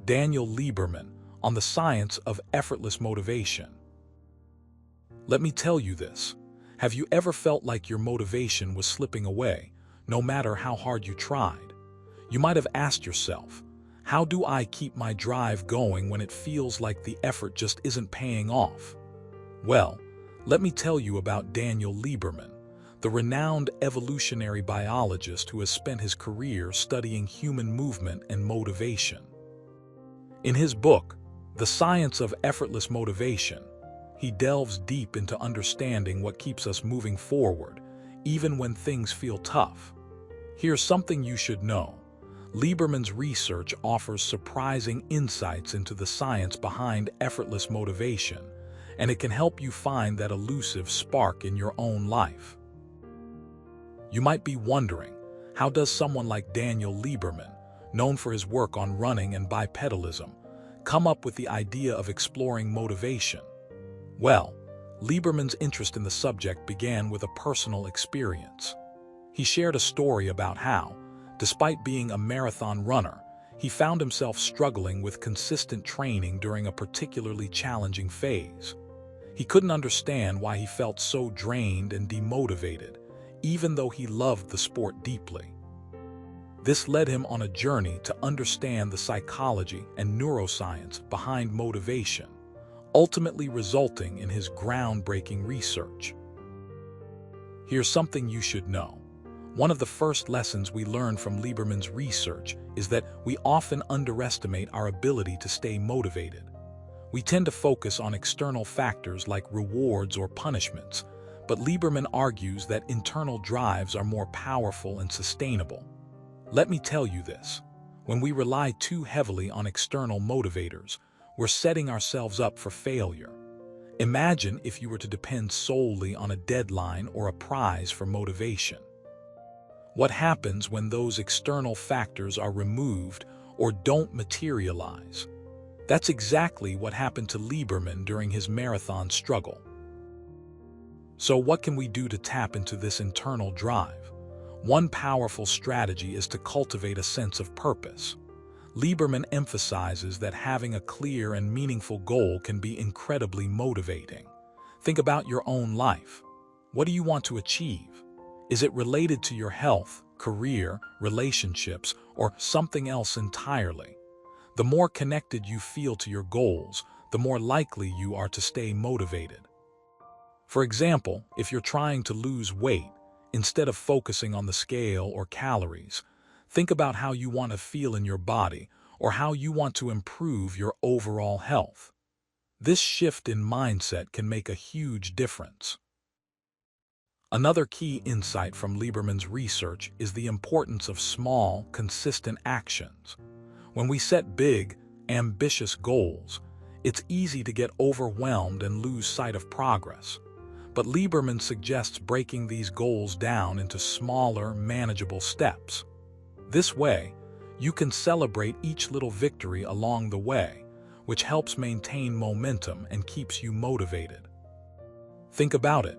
Daniel Lieberman on the science of effortless motivation. Let me tell you this. Have you ever felt like your motivation was slipping away, no matter how hard you tried? You might have asked yourself, how do I keep my drive going when it feels like the effort just isn't paying off? Well, let me tell you about Daniel Lieberman, the renowned evolutionary biologist who has spent his career studying human movement and motivation. In his book, The Science of Effortless Motivation, he delves deep into understanding what keeps us moving forward, even when things feel tough. Here's something you should know. Lieberman's research offers surprising insights into the science behind effortless motivation, and it can help you find that elusive spark in your own life. You might be wondering, how does someone like Daniel Lieberman, known for his work on running and bipedalism, come up with the idea of exploring motivation? Well, Lieberman's interest in the subject began with a personal experience. He shared a story about how, despite being a marathon runner, he found himself struggling with consistent training during a particularly challenging phase. He couldn't understand why he felt so drained and demotivated, even though he loved the sport deeply. This led him on a journey to understand the psychology and neuroscience behind motivation, ultimately resulting in his groundbreaking research. Here's something you should know. One of the first lessons we learn from Lieberman's research is that we often underestimate our ability to stay motivated. We tend to focus on external factors like rewards or punishments, but Lieberman argues that internal drives are more powerful and sustainable. Let me tell you this. When we rely too heavily on external motivators, we're setting ourselves up for failure. Imagine if you were to depend solely on a deadline or a prize for motivation. What happens when those external factors are removed or don't materialize? That's exactly what happened to Lieberman during his marathon struggle. So what can we do to tap into this internal drive? One powerful strategy is to cultivate a sense of purpose. Lieberman emphasizes that having a clear and meaningful goal can be incredibly motivating. Think about your own life. What do you want to achieve? Is it related to your health, career, relationships, or something else entirely? The more connected you feel to your goals, the more likely you are to stay motivated. For example, if you're trying to lose weight, instead of focusing on the scale or calories, think about how you want to feel in your body or how you want to improve your overall health. This shift in mindset can make a huge difference. Another key insight from Lieberman's research is the importance of small, consistent actions. When we set big, ambitious goals, it's easy to get overwhelmed and lose sight of progress. But Lieberman suggests breaking these goals down into smaller, manageable steps. This way, you can celebrate each little victory along the way, which helps maintain momentum and keeps you motivated. Think about it.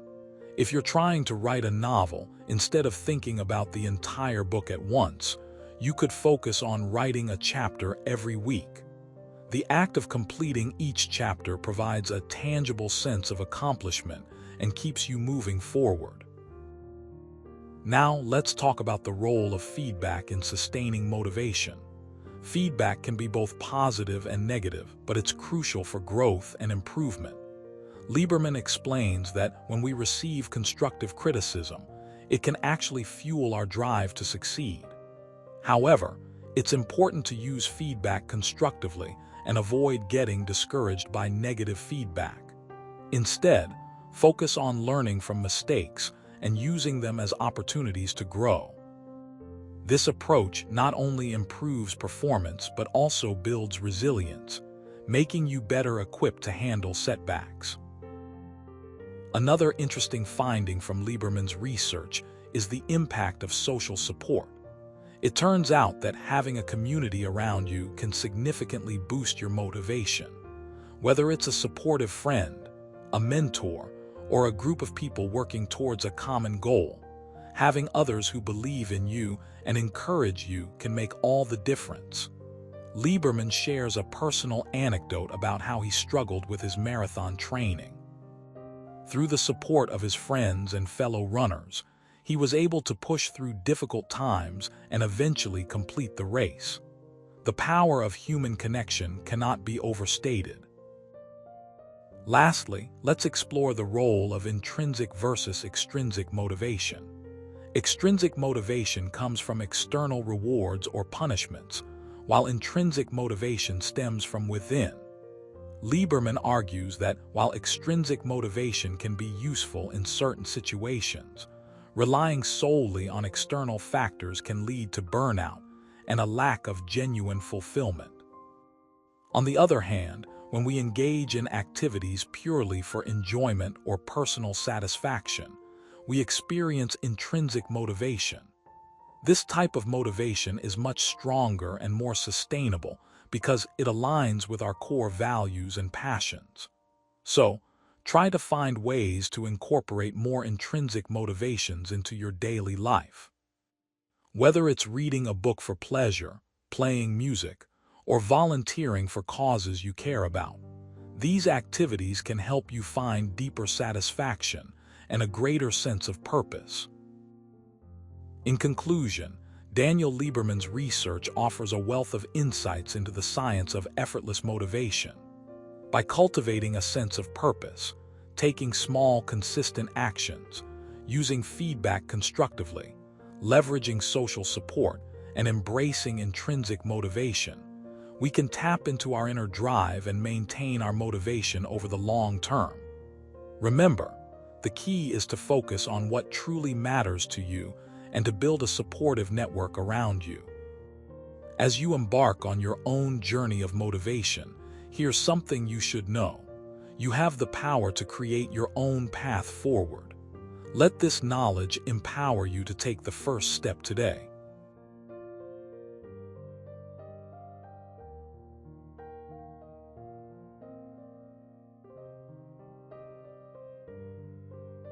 If you're trying to write a novel, instead of thinking about the entire book at once, you could focus on writing a chapter every week. The act of completing each chapter provides a tangible sense of accomplishment and keeps you moving forward. Now, let's talk about the role of feedback in sustaining motivation. Feedback can be both positive and negative, but it's crucial for growth and improvement. Lieberman explains that when we receive constructive criticism, it can actually fuel our drive to succeed. However, it's important to use feedback constructively and avoid getting discouraged by negative feedback. Instead, focus on learning from mistakes and using them as opportunities to grow. This approach not only improves performance but also builds resilience, making you better equipped to handle setbacks. Another interesting finding from Lieberman's research is the impact of social support. It turns out that having a community around you can significantly boost your motivation. Whether it's a supportive friend, a mentor, or a group of people working towards a common goal, having others who believe in you and encourage you can make all the difference. Lieberman shares a personal anecdote about how he struggled with his marathon training. Through the support of his friends and fellow runners, he was able to push through difficult times and eventually complete the race. The power of human connection cannot be overstated. Lastly, let's explore the role of intrinsic versus extrinsic motivation. Extrinsic motivation comes from external rewards or punishments, while intrinsic motivation stems from within. Lieberman argues that while extrinsic motivation can be useful in certain situations, relying solely on external factors can lead to burnout and a lack of genuine fulfillment. On the other hand, when we engage in activities purely for enjoyment or personal satisfaction, we experience intrinsic motivation. This type of motivation is much stronger and more sustainable because it aligns with our core values and passions. So, try to find ways to incorporate more intrinsic motivations into your daily life. Whether it's reading a book for pleasure, playing music, or volunteering for causes you care about, these activities can help you find deeper satisfaction and a greater sense of purpose. In conclusion, Daniel Lieberman's research offers a wealth of insights into the science of effortless motivation. By cultivating a sense of purpose, taking small, consistent actions, using feedback constructively, leveraging social support, and embracing intrinsic motivation, we can tap into our inner drive and maintain our motivation over the long term. Remember, the key is to focus on what truly matters to you and to build a supportive network around you. As you embark on your own journey of motivation, here's something you should know. You have the power to create your own path forward. Let this knowledge empower you to take the first step today.